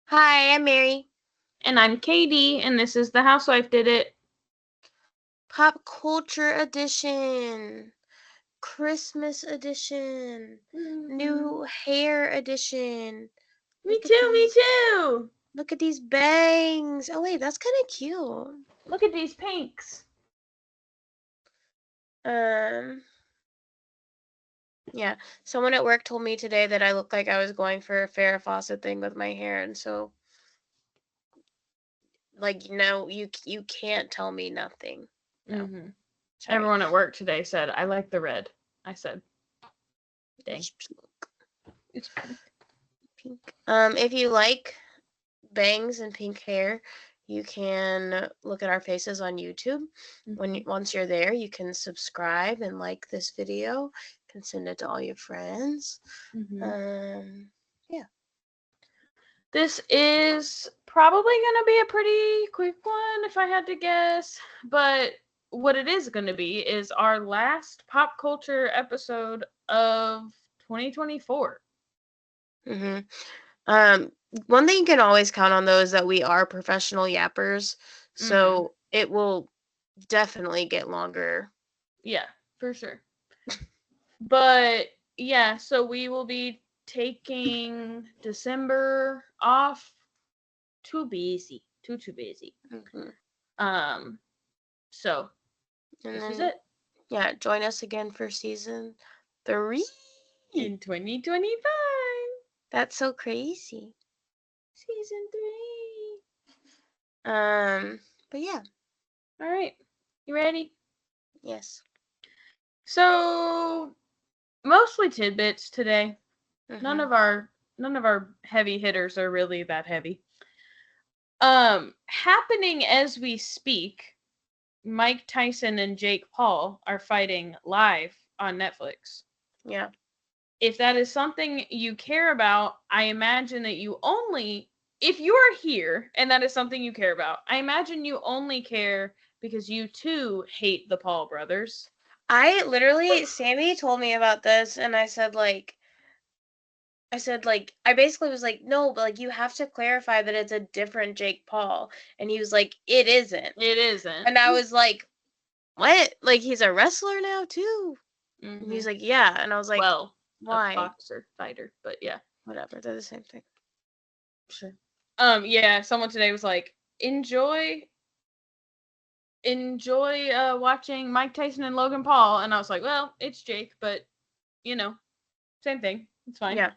Hi, I'm Mary. And I'm Katie, and this is The Housewife Did It. Pop culture edition, Christmas edition, Mhm. new hair edition. Me Look at too, me these. too. Look at these bangs. Oh wait, that's kind of cute. Look at these pinks. Um, yeah. Someone at work told me today that I looked like I was going for a Farrah Fawcett thing with my hair, and so you can't tell me nothing. No, hmm sorry. Everyone at work today said, I like the red. I said, dang, It's pink. it's pink. Pink. If you like bangs and pink hair, you can look at our faces on YouTube. hmm Once you're there, you can subscribe and like this video. You can send it to all your friends. hmm Yeah. This is probably going to be a pretty quick one if I had to guess. But what it is going to be is our last pop culture episode of 2024. hmm Um, One thing you can always count on though is that we are professional yappers, hmm so it will definitely get longer. Yeah, for sure. But yeah, so we will be taking December off. Too busy. Too busy. hmm Um, so And this is then, it. yeah, join us again for season 3. In 2025. That's so crazy. Season 3. But yeah, Alright. You ready? yes. So mostly tidbits today. None hmm of our none of our heavy hitters are really that heavy. Happening as we speak, Mike Tyson and Jake Paul are fighting live on Netflix. Yeah. If that is something you care about, I imagine that you only, if you are here and that is something you care about, I imagine you only care because you too hate the Paul brothers. I literally, Sammy told me about this, and I basically was like, no, but like, you have to clarify that it's a different Jake Paul. And he was like, it isn't. It isn't. And I was like, what? Like, he's a wrestler now, too? And Mm-hmm. he's like, yeah. And I was like, Well, a why? boxer fighter, but yeah, Whatever, they're the same thing. sure. Yeah, someone today was like, enjoy watching Mike Tyson and Logan Paul, and I was like, well, it's Jake, but you know, same thing. It's fine. Yeah.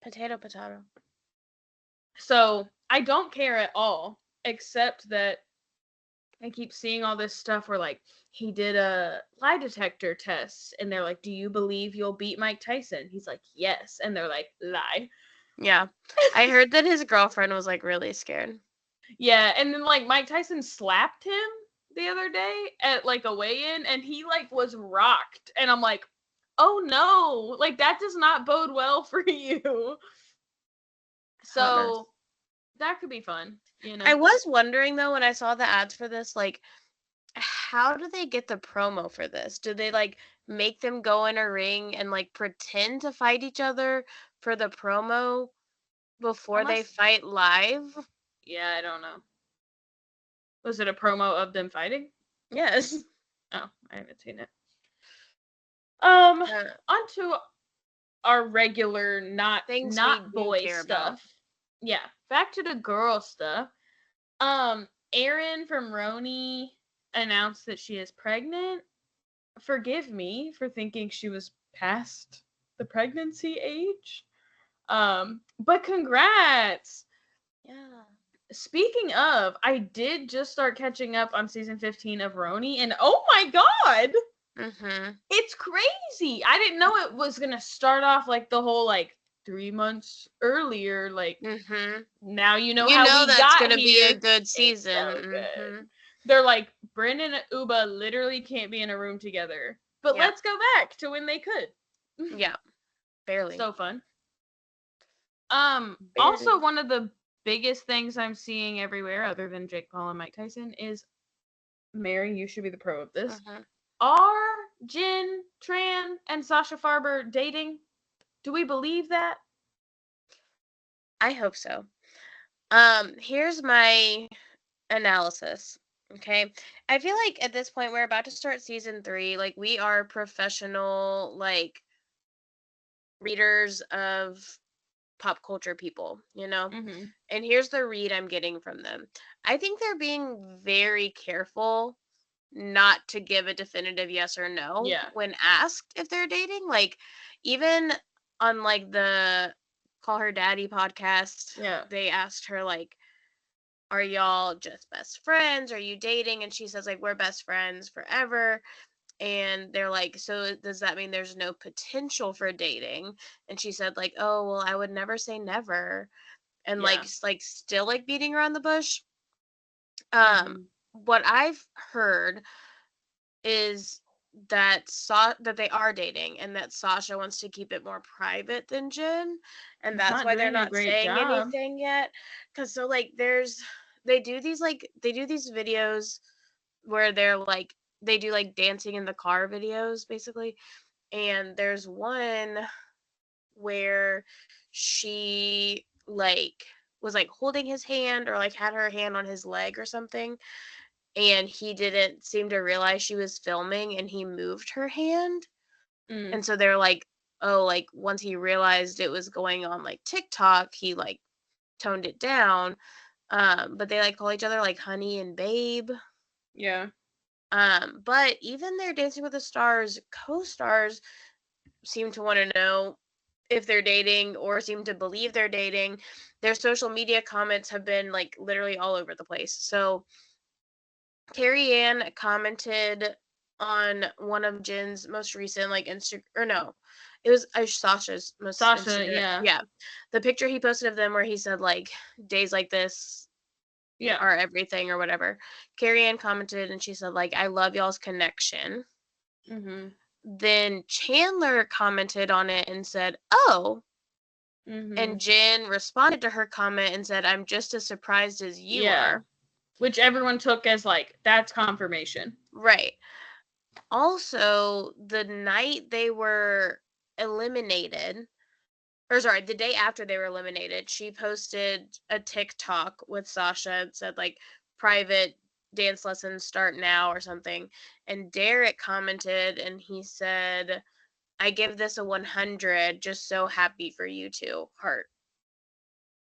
Potato, potato. So I don't care at all, except that I keep seeing all this stuff where like he did a lie detector test, and they're like, "Do you believe you'll beat Mike Tyson?" He's like, "Yes," and they're like, "Lie." Yeah. I heard that his girlfriend was like really scared. Yeah, and then like Mike Tyson slapped him the other day at like a weigh-in, and he like was rocked, and I'm like, "Oh no, like that does not bode well for you." Hot mess. So that could be fun, you I know. was wondering though when I saw the ads for this, like, how do they get the promo for this? Do they like make them go in a ring and like pretend to fight each other for the promo before they Unless, fight live? yeah, I don't know. Was it a promo of them fighting? Yes. Oh, I haven't seen it. Um, Uh, onto our regular not Things we not do boy care about. stuff. Yeah, back to the girl stuff. Erin from Roni announced that she is pregnant. Forgive me for thinking she was past the pregnancy age. But congrats. Yeah. Speaking of, I did just start catching up on season 15 of Roni, and oh my god, Mhm. it's crazy. I didn't know it was gonna start off like the whole like 3 months earlier. Like Mhm. now you know You how know we that's got gonna be a here. good It's season. so good. Mhm. They're like Brendan and Uba literally can't be in a room together. But Yeah. let's go back to when they could. Yeah. Barely. So fun. Also Barely. one of the biggest things I'm seeing everywhere, other than Jake Paul and Mike Tyson, is Mary. You should be the pro of this. Mhm. Are Jin, Tran, and Sasha Farber dating? Do we believe that? I hope so. Here's my analysis. Okay. I feel like at this point we're about to start season 3. Like we are professional like readers of pop culture people, you know? Mhm. And here's the read I'm getting from them. I think they're being very careful not to give a definitive yes or no Yeah. when asked if they're dating. Like even on like the Call Her Daddy podcast, Yeah. they asked her like, are y'all just best friends? Are you dating? And she says like, we're best friends forever. And they're like, so does that mean there's no potential for dating? And she said like, oh well, I would never say never. And Yeah. like still like beating around the bush. um Mhm. what I've heard is that that they are dating and that Sasha wants to keep it more private than Jen, and She's that's not why they're doing a not great saying job. anything yet. Cuz so like they do these videos where they're like they do like dancing in the car videos basically. And there's one where she like was like holding his hand or like had her hand on his leg or something, and he didn't seem to realize she was filming and he moved her hand. Mm. And so they're like, oh, like once he realized it was going on like TikTok, he like toned it down. But they like call each other like honey and babe. Yeah. But even their Dancing with the Stars co-stars seem to want to know if they're dating or seem to believe they're dating. Their social media comments have been like literally all over the place. So Carrie Ann commented on one of Jin's most recent like Insta or no, it was Sasha's most Sasha, Instagram. yeah. Yeah, the picture he posted of them where he said like days like this Yeah. are everything or whatever. Carrie Ann commented and she said like I love y'all's connection. Mhm. Then Chandler commented on it and said, "Oh." And Mhm. Jen responded to her comment and said, "I'm just as surprised as you Yeah. are." Which everyone took as like that's confirmation. Right. Also, the night they were eliminated, or sorry, the day after they were eliminated, she posted a TikTok with Sasha and said like private dance lessons start now or something. And Derek commented and he said, I give this a 100, just so happy for you two, heart.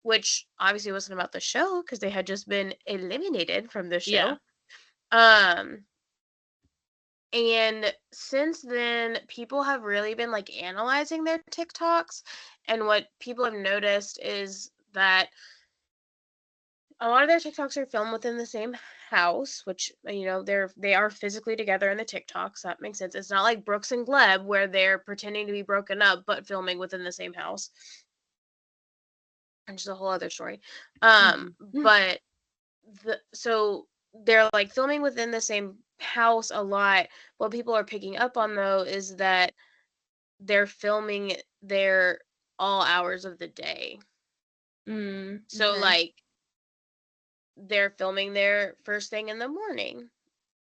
Which obviously wasn't about the show because they had just been eliminated from the Yeah. show. Um, And since then, people have really been like analyzing their TikToks. And what people have noticed is that a lot of their TikToks are filmed within the same house, which they are physically together in the TikToks. That makes sense. It's not like Brooks and Gleb where they're pretending to be broken up but filming within the same house, which is a whole other story. Mhm. But so they're like filming within the same house a lot. What people are picking up on though is that they're filming there all hours of the day. Mm. So Okay. like they're filming there first thing in the morning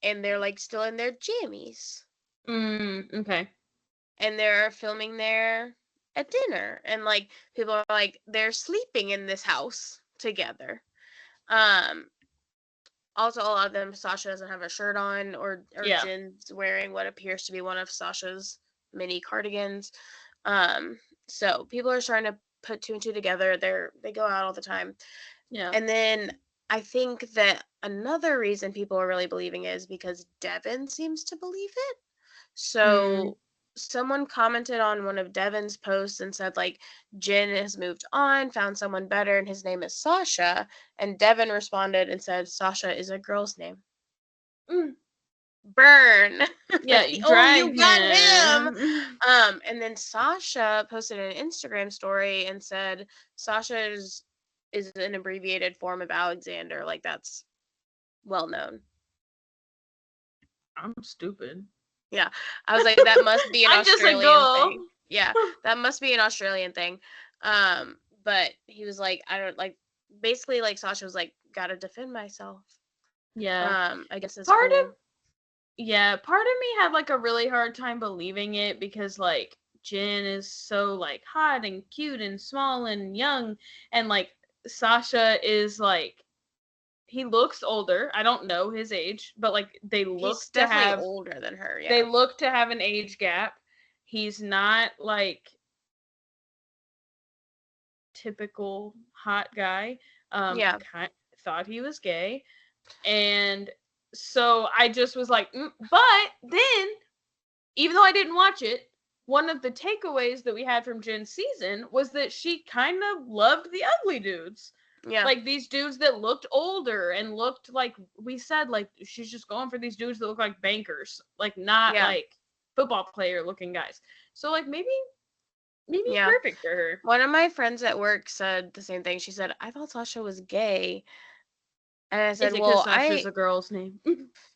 and they're like still in their jammies. Mm. Okay. And they're filming there at dinner and like people are like they're sleeping in this house together. Um Also a lot of them Sasha doesn't have a shirt on or Yeah. Jin's wearing what appears to be one of Sasha's mini cardigans. Um so people are starting to put two and two together. They go out all the time. Yeah. And then I think that another reason people are really believing it is because Devin seems to believe it. Mm. So someone commented on one of Devin's posts and said like Jen has moved on, found someone better, and his name is Sasha. And Devin responded and said Sasha is a girl's name. Mm. Burn. Yeah. Oh, Drag you got him. him. And then Sasha posted an Instagram story and said Sasha is an abbreviated form of Alexander. Like that's well known. I'm stupid. Yeah. I was like, that must be an I'm just a Australian girl. thing. Yeah, that must be an Australian thing. But he was like, I don't like basically like Sasha was like, gotta defend myself. Yeah. I guess it's Part of cool. part of me had like a really hard time believing it because like Jin is so like hot and cute and small and young and like Sasha is like, he looks older. I don't know his age, but like He's definitely older than her, they yeah. look to have an age gap. He's not like typical hot guy. Yeah. Thought he was gay, and so I just was like, but then, even though I didn't watch it, one of the takeaways that we had from Jen's season was that she kind of loved the ugly dudes. Yeah. Like these dudes that looked older and looked like, we said, like she's just going for these dudes that look like bankers, like not Yeah. like football player looking guys. So like maybe Yeah. perfect for her. One of my friends at work said the same thing. She said, "I thought Sasha was gay." And I Is said, it because "Well, Sasha's a girl's name?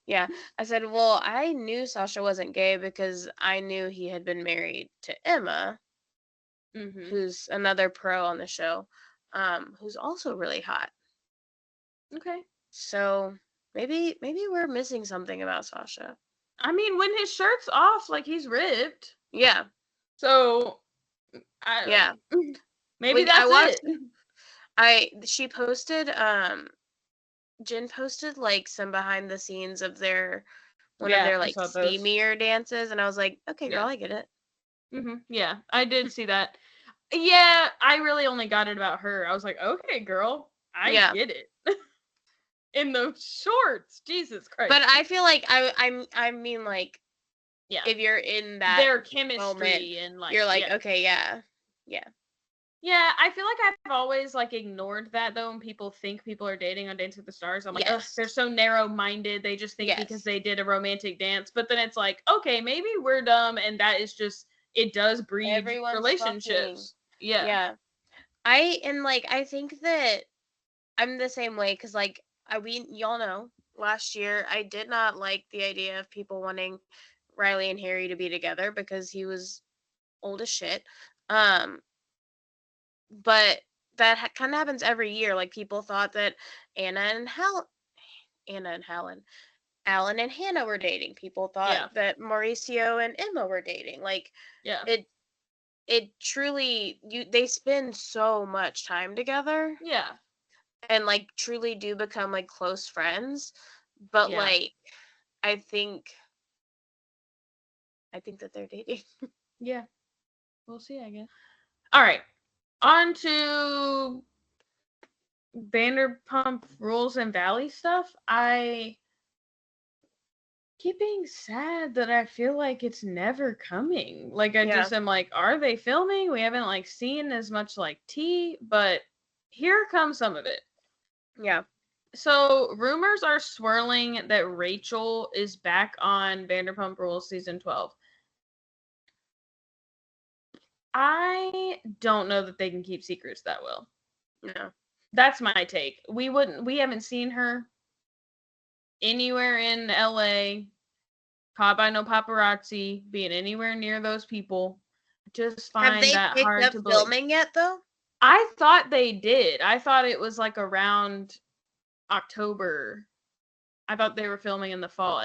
yeah." I said, "Well, I knew Sasha wasn't gay because I knew he had been married to Emma, Mm-hmm. who's another pro on the show, who's also really hot. Okay. So maybe we're missing something about Sasha." I mean, when his shirt's off, like he's ripped. Yeah. So I Yeah. maybe I that's watched it. she posted Jen posted like some behind the scenes of their one of Yeah, their I like saw those. steamier dances, and I was like, "Okay, girl, Yeah. I get it." Yeah, I did see that. Yeah, I really only got it about her. I was like, okay, girl, I Yeah. get it. In those shorts, Jesus But Christ. I feel like I mean like Yeah, if you're in that their moment, chemistry and like, you're like, yeah. "Okay, yeah. Yeah. Yeah, I feel like I've always like ignored that though, when people think people are dating on Dance with the Stars. I'm like, ugh, Yes. they're so narrow-minded. They just think because Yes. they did a romantic dance. But then it's like, okay, maybe we're dumb, and that is just, it does breed Everyone's fucking." relationships. Yeah, Yeah. I think that I'm the same way cuz like y'all know, last year I did not like the idea of people wanting Riley and Harry to be together because he was old as shit. Um but that kind of happens every year. Like people thought that Anna and Hal Anna and Helen Alan and Hannah were dating. People thought yeah, that Mauricio and Emma were dating. Like yeah, it it truly they spend so much time together yeah, and like truly do become like close friends. But yeah, like I think that they're dating. yeah. We'll see, I guess. All right, on to Vanderpump Rules and Valley stuff. I keep being sad that I feel like it's never coming. Like I Yeah. just am like, are they filming? We haven't like seen as much like tea, but here comes some of it. Yeah. So rumors are swirling that Rachel is back on Vanderpump Rules season 12. I don't know that they can keep secrets that well. No. That's my take. We haven't seen her anywhere in LA, caught by no paparazzi, being anywhere near those people. Just Have find they that picked hard up to believe. filming yet though? I thought they did. I thought it was like around October. I thought they were filming in the fall,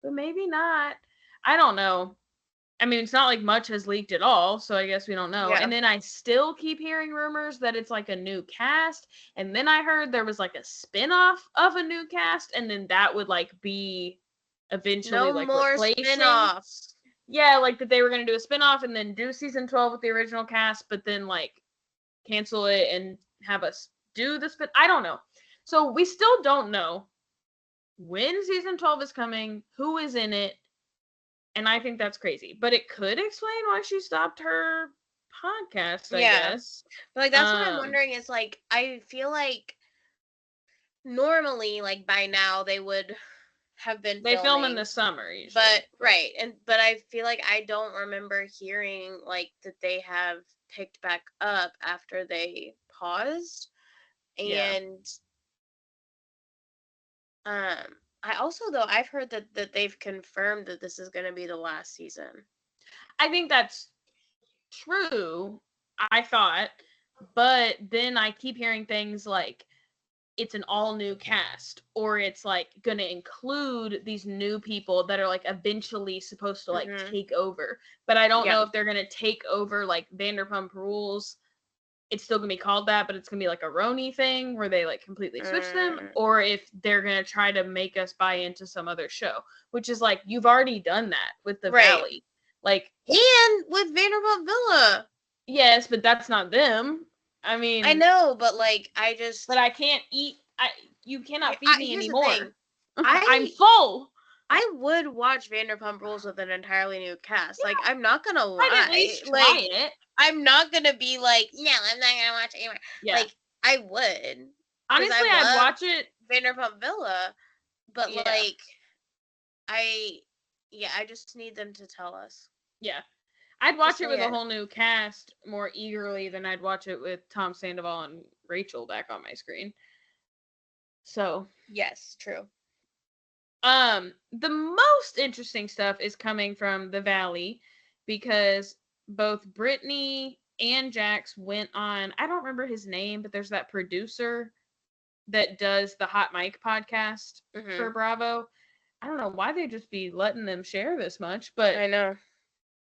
but maybe not. I don't know. I mean, it's not like much has leaked at all, so I guess we don't know. Yeah. And then I still keep hearing rumors that it's like a new cast. And then I heard there was like a spin-off of a new cast, and then that would like be eventually No like more replacing. spin-offs. Yeah, like that they were gonna do a spin-off and then do season 12 with the original cast, but then like cancel it and have us do the spin. I don't know. So we still don't know when season 12 is coming, who is in it, and I think that's crazy. But it could explain why she stopped her podcast, I Yeah. guess. But like that's what I'm Um, wondering is like I feel like normally like by now they would have been they film in the filming. summer But usually, but right, but I feel like I don't remember hearing like that they have picked back up after they paused. yeah. And I also though I've heard that they've confirmed that this is going to be the last season. I think that's true, I thought. But then I keep hearing things like it's an all new cast, or it's like going to include these new people that are like eventually supposed to like Mhm. take over. But I don't Yeah. know if they're going to take over like Vanderpump Rules it's still gonna be called that, but it's gonna be like a Roni thing where they like completely switch them, Mm, or if they're gonna try to make us buy into some other show, which is like you've already done that with the right. Valley. Like, And with Vanderpump Villa. yes, but that's not them. I I mean, know, but like but I can't eat. You cannot feed me here's the anymore. thing. I'm I full. I would watch Vanderpump Rules with an entirely new cast. Like, Yeah, I'm not gonna I'd at lie. least try Like, it. I'm not gonna be like, no, I'm not gonna watch it anymore. Yeah. Like, I would, because I Honestly, I'd love watch it. Vanderpump Villa, but Yeah. like, I, yeah, I just need them to tell us. Yeah. I'd Just watch it say with a it. whole new cast more eagerly than I'd watch it with Tom Sandoval and Rachel back on my screen. So, Yes, true. the most interesting stuff is coming from the Valley because both Brittany and Jax went on, I don't remember his name, but there's that producer that does the Hot Mic podcast for Mm-hmm. Bravo. I don't know why they just be letting them share this much, but I know.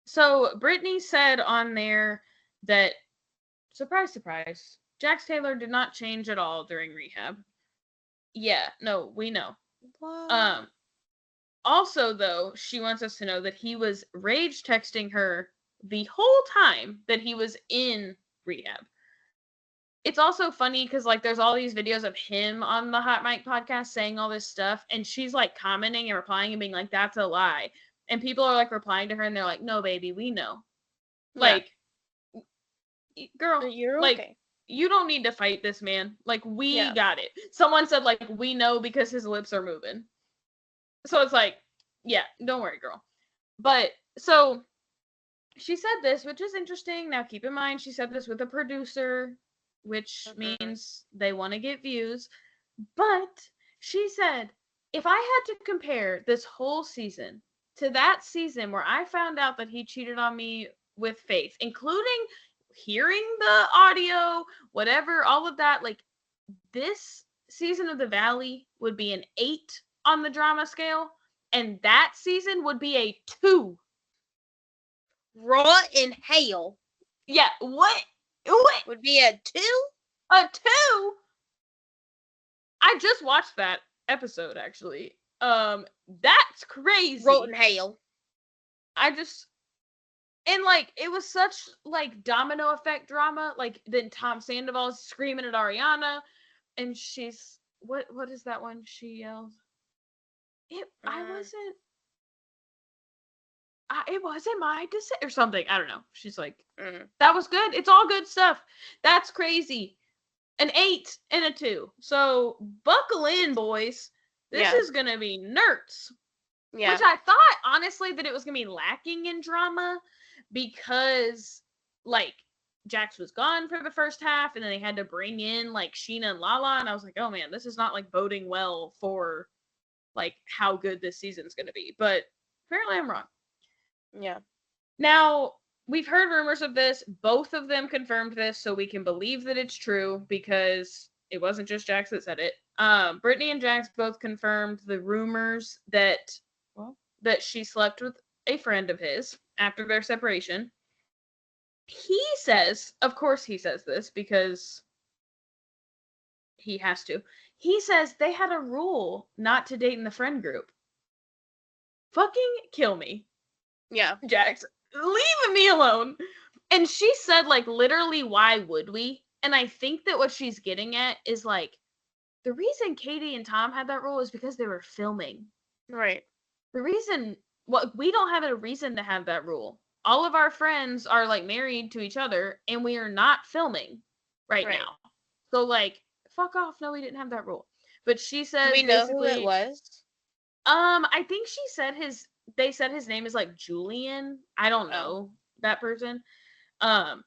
so Brittany said on there that surprise, surprise, Jax Taylor did not change at all during rehab. Yeah, no, we know. What? Um, Also, though, she wants us to know that he was rage texting her the whole time that he was in rehab. It's also funny because like there's all these videos of him on the Hot Mic podcast saying all this stuff, and she's like commenting and replying and being like, "That's a lie," and people are like replying to her and they're like, "No, baby, we know." Yeah. Like, girl, You're like okay. you don't need to fight this man. Like we Yeah. got it. Someone said like we know because his lips are moving. So it's like, yeah, don't worry, girl. But so she said this, which is interesting. Now, keep in mind, she said this with a producer, which Mm-hmm. means they want to get views. But she said, if I had to compare this whole season to that season where I found out that he cheated on me with Faith, including hearing the audio, whatever, all of that, like this season of The Valley would be an 8 on the drama scale, and that season would be a 2. Raw in Hell Yeah, what? What? would be a 2? A 2? I just watched that episode actually. That's Rotten crazy. Hell. I just and like it was such like domino effect drama. Like then Tom Sandoval's screaming at Ariana, and she's what is that one she yelled? I Mm, wasn't. It wasn't my decision or something. I don't know. She's like, mm. that was good. It's all good stuff. That's crazy. An 8 and a 2. So buckle in, boys. This Yeah. is gonna be nerds. Which Yeah. I thought honestly that it was gonna be lacking in drama because like Jax was gone for the first half and then they had to bring in like Sheena and Lala and I was like, oh man, this is not like boding well for like how good this season's gonna be. But apparently I'm wrong. Yeah. Now, we've heard rumors of this. Both of them confirmed this, so we can believe that it's true because it wasn't just Jax that said it. Brittany and Jax both confirmed the rumors that that she slept with a friend of his after their separation. He says, of course he says this because he has to. He says they had a rule not to date in the friend group. Fucking kill me, Yeah. Jax. Leave me alone. And she said, like, literally, why would we? And I think that what she's getting at is like, the reason Katie and Tom had that rule is because they were filming. Right. The reason, well, we don't have a reason to have that rule. All of our friends are like married to each other, and we are not filming right Right. now. So, like, fuck off. No, we didn't have that rule. But she Do we said know who it basically, was? I think she said they said his name is like Julian. I don't Oh. know that person. Um,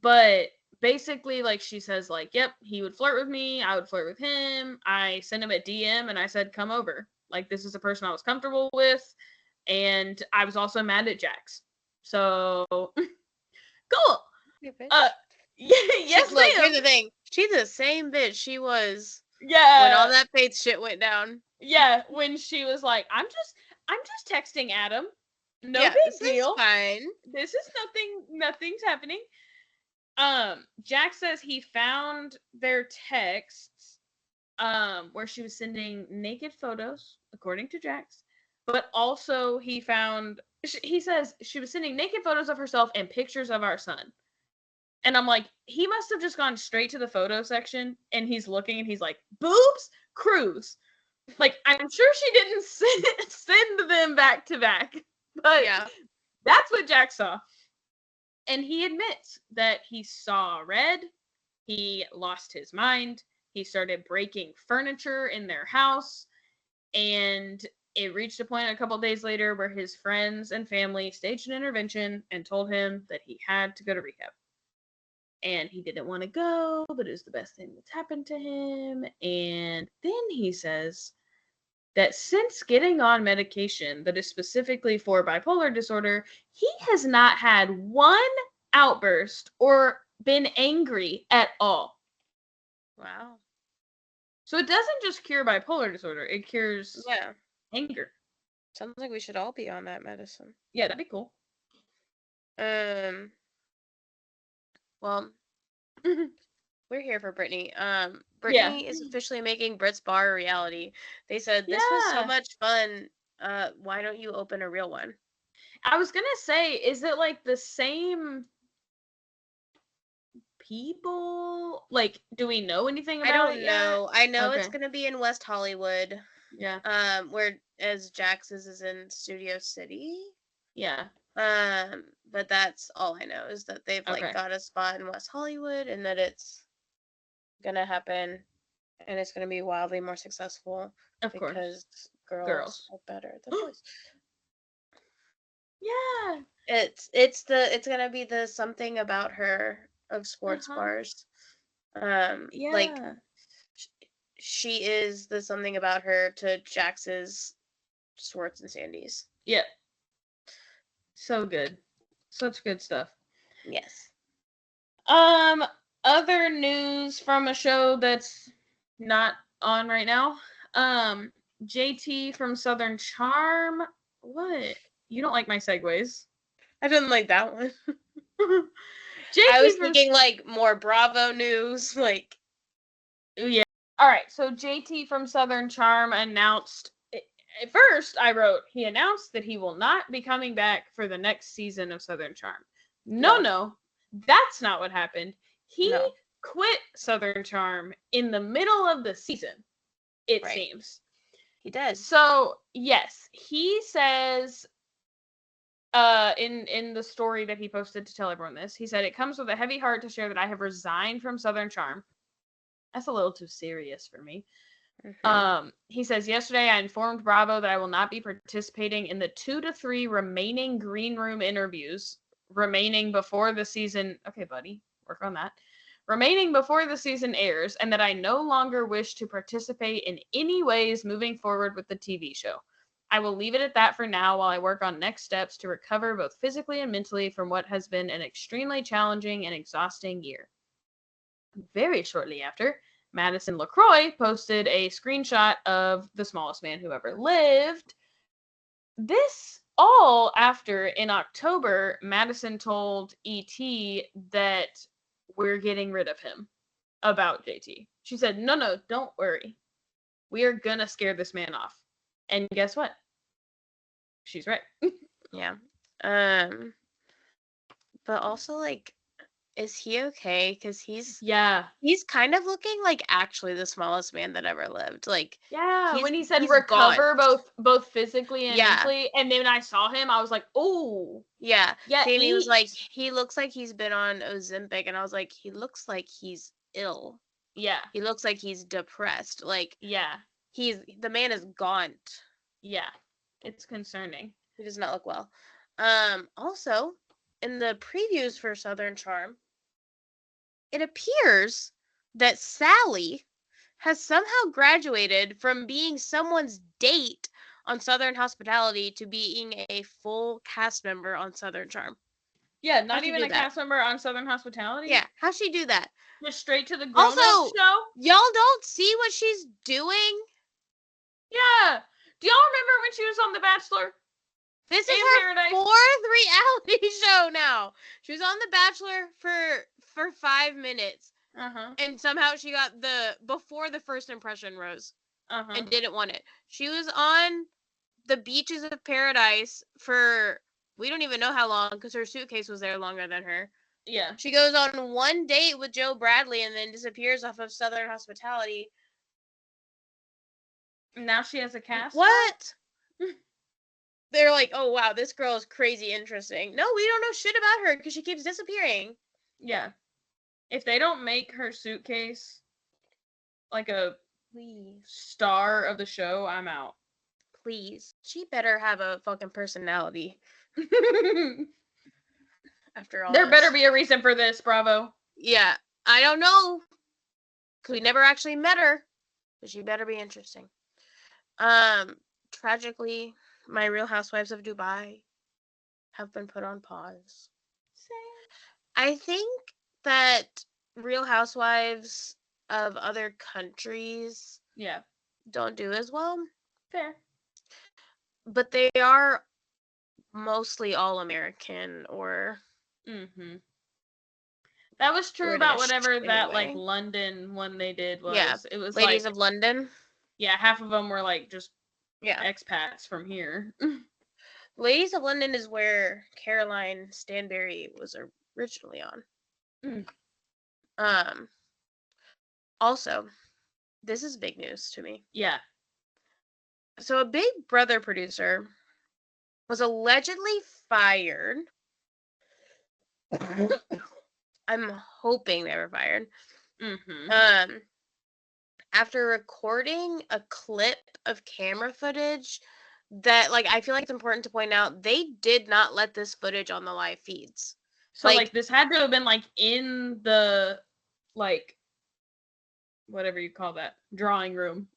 but basically like she says like, yep, he would flirt with me, I would flirt with him, I sent him a DM and I said come over, like this is a person I was comfortable with, and I was also mad at Jax, so cool. Hey, uh bitch. yes Look, here's ma'am. the thing. She's the same bitch she was when all Yeah, that Faith shit went down. yeah, when she was like, I'm just texting Adam, no Yeah, this big is deal, fine. this is nothing's happening. Jack says he found their texts where she was sending naked photos, according to Jax, but also he says she was sending naked photos of herself and pictures of our son. And I'm like, he must have just gone straight to the photo section and he's looking and he's like, boobs, cruise. Like, I'm sure she didn't send them back to back, but Yeah. that's what Jack saw. And he admits that he saw red, he lost his mind, he started breaking furniture in their house, and it reached a point a couple days later where his friends and family staged an intervention and told him that he had to go to rehab. And he didn't want to go, but it was the best thing that's happened to him. And then he says that since getting on medication that is specifically for bipolar disorder, he has not had one outburst or been angry at all. Wow. So it doesn't just cure bipolar disorder, it cures Yeah. anger. Sounds like we should all be on that medicine. Yeah, that'd be cool. Well, we're here for Brittany. Yeah. Brittany is officially making Brit's bar a reality. They said this was so Yeah. much fun. Why don't you open a real one? I was gonna say, is it like the same people? Like, do we know anything I about don't it yet? know. I know it's Okay. gonna be in West Hollywood. Yeah. Where as Jax's is in Studio City. Yeah. But that's all I know is that they've like Okay. got a spot in West Hollywood and that it's gonna happen and it's gonna be wildly more successful Of course. because girls Girls. are better than boys. Yeah. It's gonna be the something about her of sports bars. Like Yeah. she is the something about her to Jax's Swartz and Sandy's. Yeah. So good. Such good stuff. Yes. Other news from a show that's not on right now. JT from Southern Charm. What? You don't like my segues. I didn't like that one. JT I was from thinking like more Bravo news, like yeah. All right, so JT from Southern Charm announced. At first, I wrote he announced that he will not be coming back for the next season of Southern Charm. No, that's not what happened. He no. quit Southern Charm in the middle of the season. It Right. seems He did. so. Yes, he says. In the story that he posted to tell everyone this, he said it comes with a heavy heart to share that I have resigned from Southern Charm. That's a little too serious for me. He says, yesterday I informed Bravo that I will not be participating in the 2 to 3 remaining green room interviews remaining before the season. Okay, buddy, work on that. Remaining before the season airs, and that I no longer wish to participate in any ways moving forward with the TV show. I will leave it at that for now while I work on next steps to recover both physically and mentally from what has been an extremely challenging and exhausting year. Very shortly after, Madison LaCroix posted a screenshot of The Smallest Man Who Ever Lived. This all after, in October, Madison told ET that we're getting rid of him about JT. She said, no, don't worry. We are gonna scare this man off. And guess what? She's right. Yeah. But also like, is he okay? Because he's kind of looking like actually the smallest man that ever lived. Like when he said he's recover gaunt. both physically and mentally, and then when I saw him, I was like, oh. Yeah. Sammy was eat. like, he looks like he's been on Ozempic, and I was like, he looks like he's ill. Yeah. He looks like he's depressed. Like Yeah. the man is gaunt. Yeah. It's concerning. He does not look well. Also, in the previews for Southern Charm, it appears that Sally has somehow graduated from being someone's date on Southern Hospitality to being a full cast member on Southern Charm. Yeah, not even a cast member on Southern Hospitality? Yeah, how'd she do that? Just straight to the grown-up show? Y'all don't see what she's doing? Yeah. Do y'all remember when she was on The Bachelor? This is her fourth reality show now. She was on The Bachelor for for 5 minutes, Uh-huh. and somehow she got before the first impression rose Uh-huh. and didn't want it. She was on the beaches of paradise for we don't even know how long because her suitcase was there longer than her. Yeah. She goes on one date with Joe Bradley and then disappears off of Southern Hospitality. Now she has a cast spot? What? They're like, oh wow, this girl is crazy interesting. No, we don't know shit about her because she keeps disappearing. Yeah. If they don't make her suitcase like a Please. star of the show, I'm out. Please. She better have a fucking personality after all There better this. be a reason for this, Bravo. Yeah, I don't know. Because we never actually met her. But she better be interesting. Tragically, my Real Housewives of Dubai have been put on pause. I think that Real Housewives of other countries Yeah. don't do as well, Fair. but they are mostly all American or Mm-hmm. That was true about British whatever that like anyway. London one they did Yeah. was. It was Ladies like, of London. yeah, half of them were like just Yeah. expats from here. Ladies of London is where Caroline Stanberry was originally on. Mm. Um Also, this is big news to me. Yeah. So a Big Brother producer was allegedly fired. I'm hoping they were fired. Mm-hmm. Um After recording a clip of camera footage that like I feel like it's important to point out they did not let this footage on the live feeds. So like Like this had to have been like in the like whatever you call that drawing room.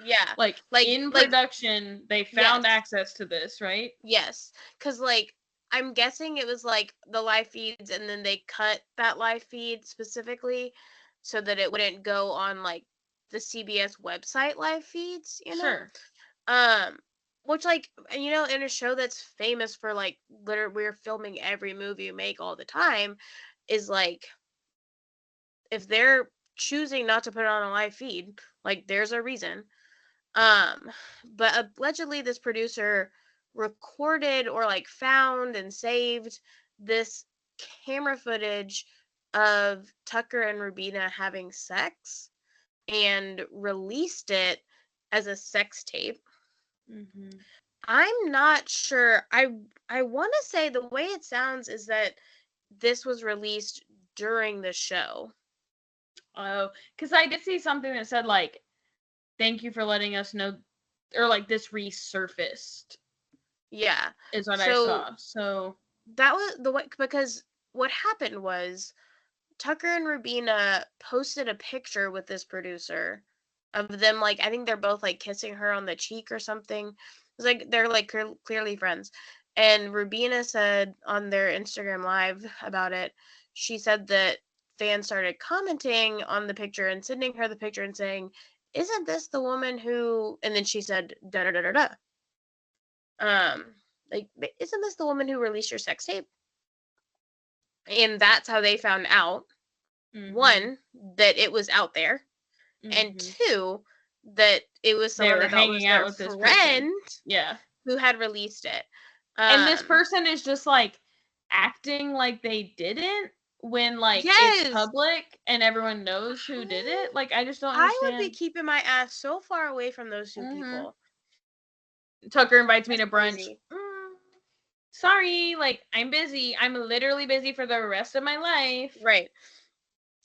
yeah, Like like in like production they yes. found access to this, right? Yes, cuz like I'm guessing it was like the live feeds and then they cut that live feed specifically so that it wouldn't go on like the CBS website live feeds, you know? Sure. Um, which like in a show that's famous for like literally we're filming every movie you make all the time, is like if they're choosing not to put it on a live feed, like there's a reason. Um, but allegedly this producer recorded or like found and saved this camera footage of Tucker and Rubina having sex and released it as a sex tape. Mm-hmm. I'm not sure. I want to say the way it sounds is that this was released during the show. Oh, because I did see something that said like, "Thank you for letting us know," or like this resurfaced Yeah. is what I So saw. So that was the way because what happened was Tucker and Rubina posted a picture with this producer of them like I think they're both like kissing her on the cheek or something. It's like they're like clearly friends. And Rubina said on their Instagram live about it, she said that fans started commenting on the picture and sending her the picture and saying, "Isn't this the woman who?" And then she said, "Da da da da da." Like, isn't this the woman who released your sex tape? And that's how they found out. mm-hmm. One, that it was out there, and Mm-hmm. two, that it was They someone were they thought was hanging out their with this person. friend Yeah. who had released it. And this Um, person is just like acting like they didn't when like it's yes, public and everyone knows who did it. Like I just don't I would be understand. keeping my ass so far away from those two Mm-hmm. people. Tucker invites me That's to brunch. crazy. Sorry, like I'm busy. I'm literally busy for the rest of my life. Right.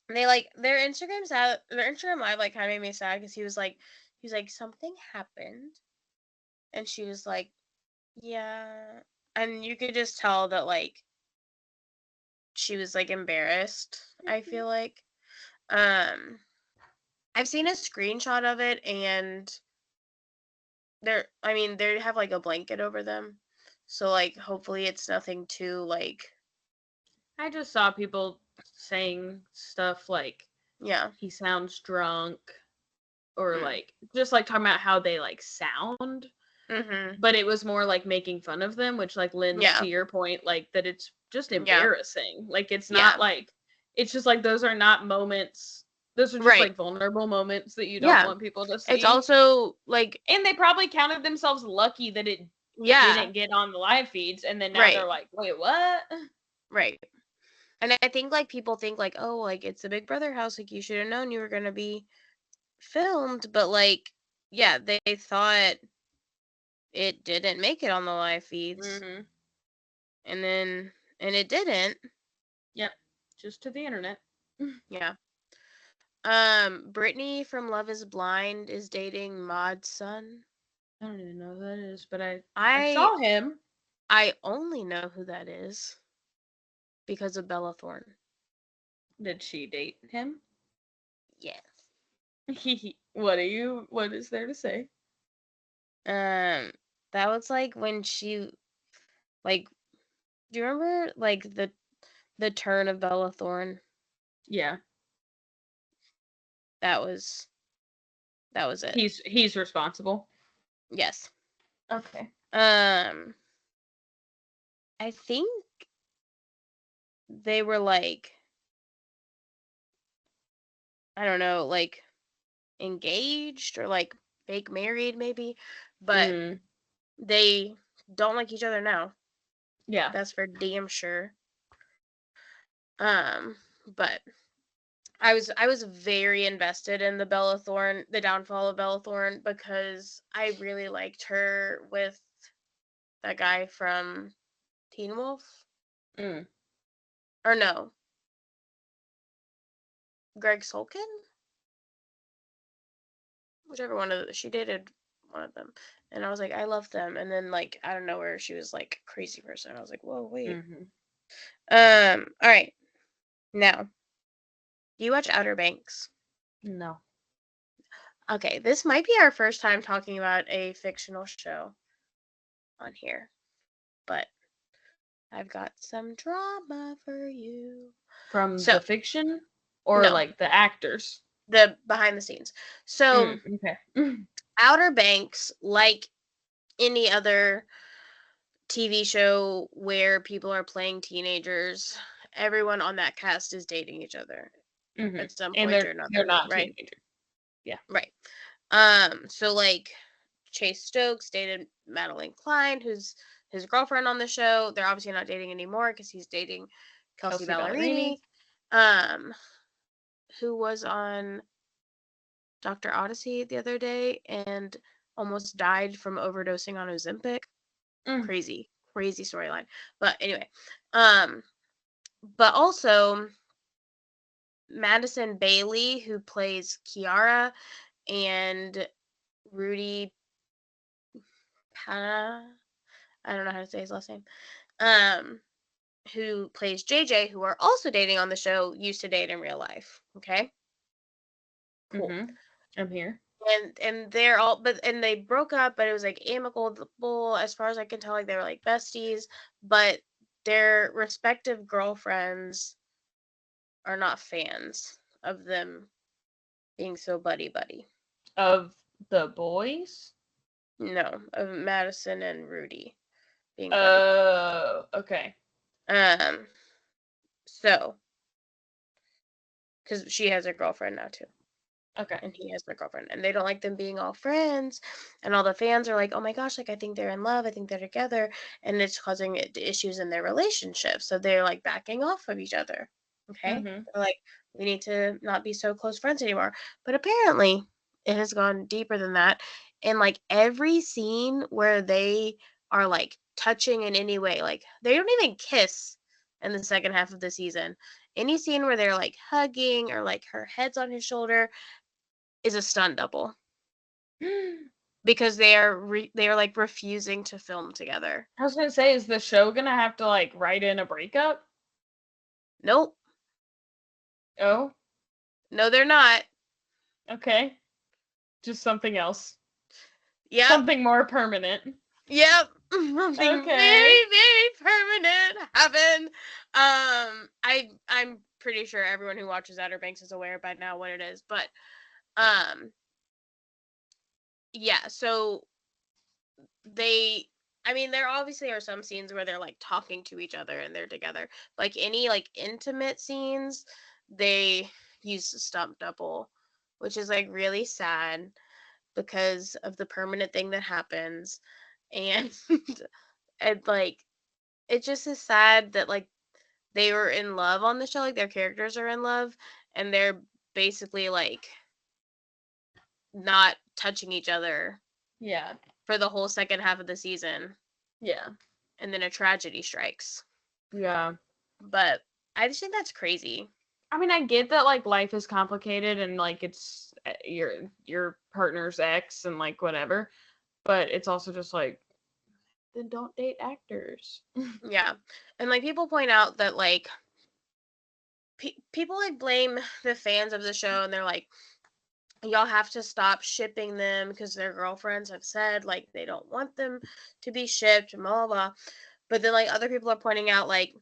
And they like their Instagram live like kind of made me sad because he was like something happened, and she was like, yeah, and you could just tell that like she was like embarrassed. I Mhm. feel like. Um, I've seen a screenshot of it, and I mean, they have like a blanket over them, so like hopefully it's nothing too like I just saw people saying stuff like yeah. he sounds drunk or Mm. like just like talking about how they like sound, Mhm. but it was more like making fun of them, which like lends to Yeah. your point like that it's just Yeah. embarrassing. Like it's not Yeah. like It's just like those are not moments. Those are just Right. like vulnerable moments that you don't Yeah. want people to It's see. also like, And they probably counted themselves lucky that it yeah, didn't get on the live feeds, and then now right, they're like, wait, what? right. And I think like people think like, oh, like it's the Big Brother house, like you should have known you were gonna be filmed, but like, yeah, they thought it didn't make it on the live feeds, Mm-hmm. and then and it didn't. Yep. Just to the internet. Yeah. Brittany from Love Is Blind is dating Maud's son. I don't even know who that is, but I I saw him. I only know who that is because of Bella Thorne. Did she date him? Yes. What is there to say? Um, that was like when she like. Do you remember like the turn of Bella Thorne? Yeah. That was that was it. He's responsible. Yes. Okay. Um, I think they were like, I don't know, like engaged or like fake married maybe, but Mm. they don't like each other now. Yeah. That's for damn sure. Um, but I was very invested in the downfall of Bella Thorne, because I really liked her with that guy from Teen Wolf. Mm. Or no, Greg Sulkin? Whichever one of she dated one of them. And I was like, I love them. And then like out of nowhere she was like a crazy person. I was like, whoa, wait. Mm-hmm. All right. Now, do you watch Outer Banks? No. Okay, this might be our first time talking about a fictional show on here, but I've got some drama for you. From So, the fiction or no, like the actors? the behind the scenes. So, Okay. Outer Banks, like any other TV show where people are playing teenagers, everyone on that cast is dating each other Mm-hmm. at some And point or they're another, not right? teenagers. Yeah. Right. So like Chase Stokes dated Madeline Klein, who's his girlfriend on the show. They're obviously not dating anymore because he's dating Kelsey Kelsey Ballerini. Ballerini, um, who was on Dr. Odyssey the other day and almost died from overdosing on Ozempic. Mm. Crazy, crazy storyline. But anyway, um, but also Madison Bailey, who plays Kiara, and Rudy Pana, I don't know how to say his last name, um, who plays JJ, who are also dating on the show, used to date in real life. Okay, cool. Mm-hmm. I'm here. And they're all, but and they broke up, but it was like amicable as far as I can tell. Like they were like besties, but their respective girlfriends are not fans of them being so buddy buddy. Of the boys? No, of Madison and Rudy being buddy buddy. Oh, okay. Um, so because she has a girlfriend now too, Okay. and he has their girlfriend, and they don't like them being all friends, and all the fans are like, oh my gosh, like I think they're in love, I think they're together, and it's causing issues in their relationship, so they're like backing off of each other. Okay, Mm-hmm. they're like, we need to not be so close friends anymore, but apparently it has gone deeper than that, and like every scene where they are like touching in any way, like they don't even kiss in the second half of the season. Any scene where they're like hugging or like her head's on his shoulder is a stunt double, because they are like refusing to film together. I was gonna say, is the show gonna have to like write in a breakup? Nope. Oh, No, they're not. okay. Just something else. Yep. Something more permanent. Yep. Something Okay. very, very permanent happened. I'm pretty sure everyone who watches Outer Banks is aware by now what it is, but um, yeah. So they I mean, there obviously are some scenes where they're like talking to each other and they're together. Like any like intimate scenes, they use a stunt double, which is like really sad because of the permanent thing that happens. And and like it just is sad that like they were in love on the show, like their characters are in love and they're basically like not touching each other Yeah. for the whole second half of the season Yeah. and then a tragedy strikes. Yeah. But I just think that's crazy. I mean, I get that like life is complicated and like it's your partner's ex and like whatever, but it's also just like then don't date actors. Yeah. And like people point out that like people like blame the fans of the show and they're like y'all have to stop shipping them because their girlfriends have said like they don't want them to be shipped and blah blah blah. But then like other people are pointing out like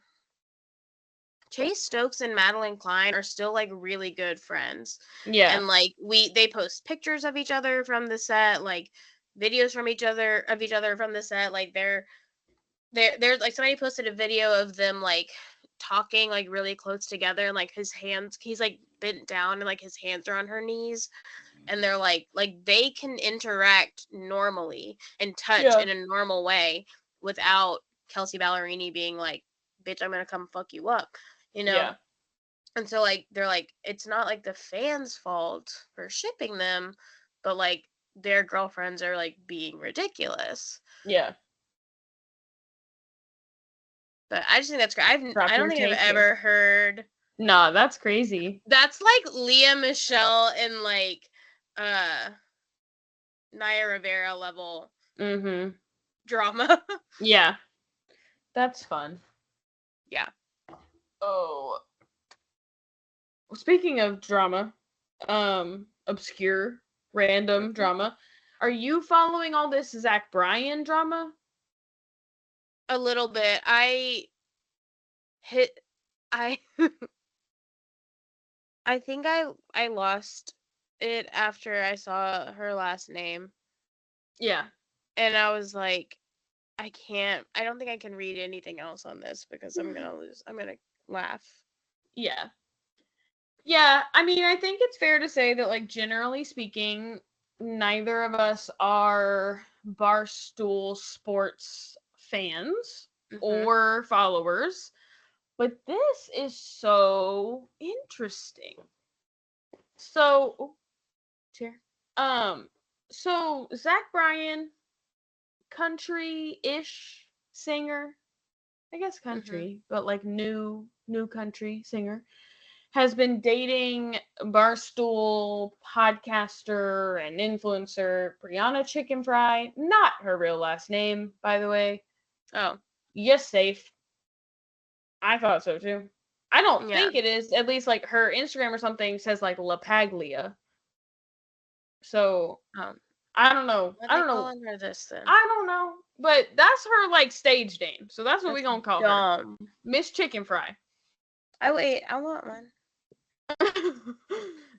Chase Stokes and Madeline Klein are still like really good friends. Yeah. And like they post pictures of each other from the set, like videos from each other from the set. Like there's like somebody posted a video of them like talking like really close together and like his hands he's like bent down and like his hands are on her knees and they're like they can interact normally and touch Yeah. in a normal way without Kelsey Ballerini being like, bitch, I'm gonna come fuck you up, you know? Yeah. And so like they're like, it's not like the fans' fault for shipping them, but like their girlfriends are like being ridiculous. Yeah. But I just think that's great. Drop I don't your think I've take here. ever heard Nah, that's crazy. that's like Leah Michelle and like uh Naya Rivera level Mm-hmm. drama. Yeah. That's fun. Yeah. Oh. Speaking of drama, obscure, random Mhm. drama, are you following all this Zach Bryan drama? A little bit. Hit I I think I lost it after I saw her last name Yeah. and I was like I don't think I can read anything else on this because I'm going to laugh. Yeah. Yeah, I mean, I think it's fair to say that, like, generally speaking, neither of us are Barstool Sports fans Mhm. or followers, but this is so interesting. So, oh, chair. Um, so Zach Bryan, country-ish singer, I guess Mhm. country, but like new country singer, has been dating Barstool podcaster and influencer Brianna Chicken Fry. Not her real last name, by the way. Oh, Yes, safe. I thought so too. I don't yeah. think it is. At least like her Instagram or something says like La Paglia. So Um I don't know. what I they don't know. calling her this then? I don't know. But that's her like stage name. So that's what we That's gonna call her. dumb. Miss Chicken Fry. I want one.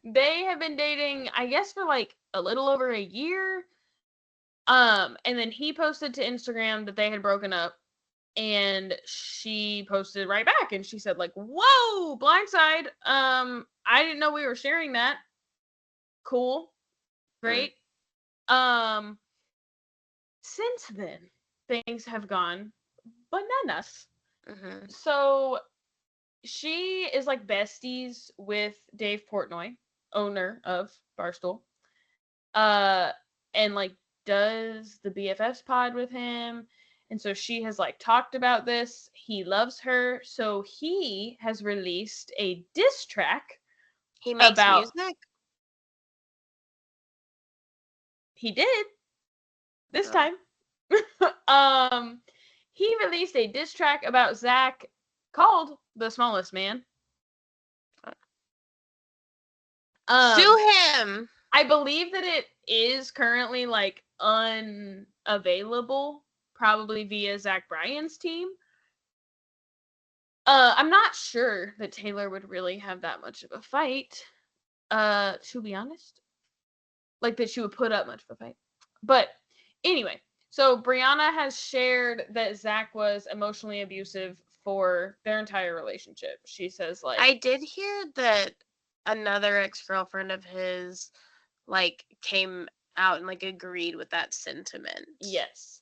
They have been dating, I guess, for like a little over a year. And then he posted to Instagram that they had broken up, and she posted right back, and she said like, "Whoa, blindside. I didn't know we were sharing that. Cool, Mm. great." Um, since then, things have gone bananas. Mhm. So she is like besties with Dave Portnoy, owner of Barstool. Uh and like does the BFFs pod with him. And so she has like talked about this. He loves her. So he has released a diss track He makes about music? he did this Oh. time. um he released a diss track about Zach called The Smallest Man. Sue Um him. I believe that it is currently like unavailable, probably via Zach Bryan's team. I'm not sure that Taylor would really have that much of a fight. To be honest, like that she would put up much of a fight. But anyway, So Brianna has shared that Zach was emotionally abusive for their entire relationship. She says I like, did hear that another ex-girlfriend of his like came out and like agreed with that sentiment. yes.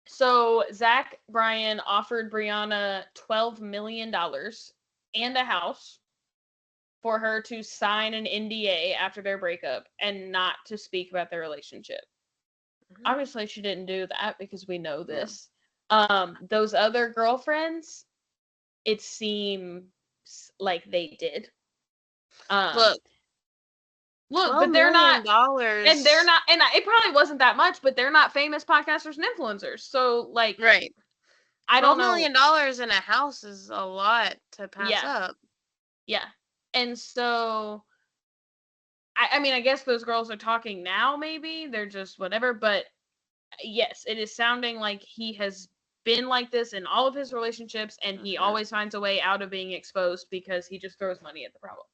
So Zach Bryan offered Brianna $12 million and a house for her to sign an NDA after their breakup and not to speak about their relationship. Mhm. Obviously, she didn't do that because we know No. this. Those other girlfriends, it seems like they did. Um, Look, look, $12 but they're not, million and they're dollars. not, and it probably wasn't that much, but they're not famous podcasters and influencers. So, like, Right. I don't $12 know. million dollars in a house is a lot to pass Yeah, up. yeah. And so, I mean, I guess those girls are talking now, maybe. They're just whatever. But yes, it is sounding like he has been like this in all of his relationships, and he Mhm. always finds a way out of being exposed because he just throws money at the problem.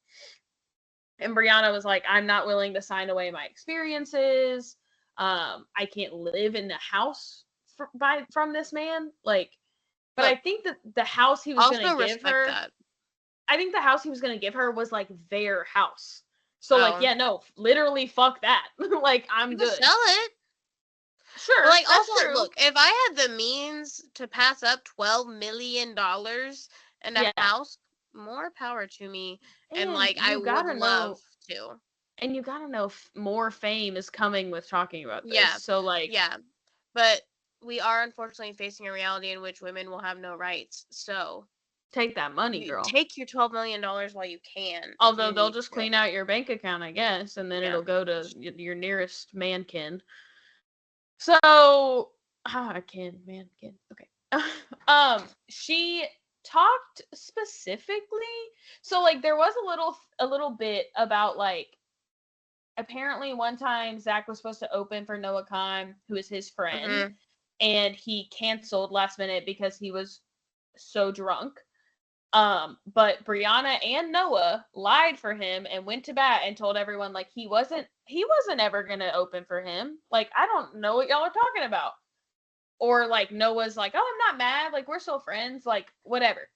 And Brianna was like, I'm not willing to sign away my experiences. I can't live in the house from this man. Like, but I Look, think that the house he was gonna also give respect her, that. I think the house he was gonna give her was like their house. So like, Oh, yeah, no, literally fuck that. Like, you I'm can good. sell it. But Sure, like that's also true. look, if I had the means to pass up $12 million and a Yeah. house, more power to me. And And like I you would gotta love know, to. more fame is coming with talking about this. Yeah. So like, Yeah. But we are unfortunately facing a reality in which women will have no rights. So take that money, you girl. take your $12 million while you can if Although you they'll need just to. clean out your bank account, I guess, and then Yeah. it'll go to your nearest mankin. So, mankin. Okay. She talked specifically. So like, there was a little bit about like, apparently one time Zach was supposed to open for Noah Khan, who is his friend, Mhm. and he canceled last minute because he was so drunk. But Brianna and Noah lied for him and went to bat and told everyone like he wasn't ever gonna open for him. Like, I don't know what y'all are talking about. Or like, Noah's like, oh, I'm not mad, like we're still friends, like whatever.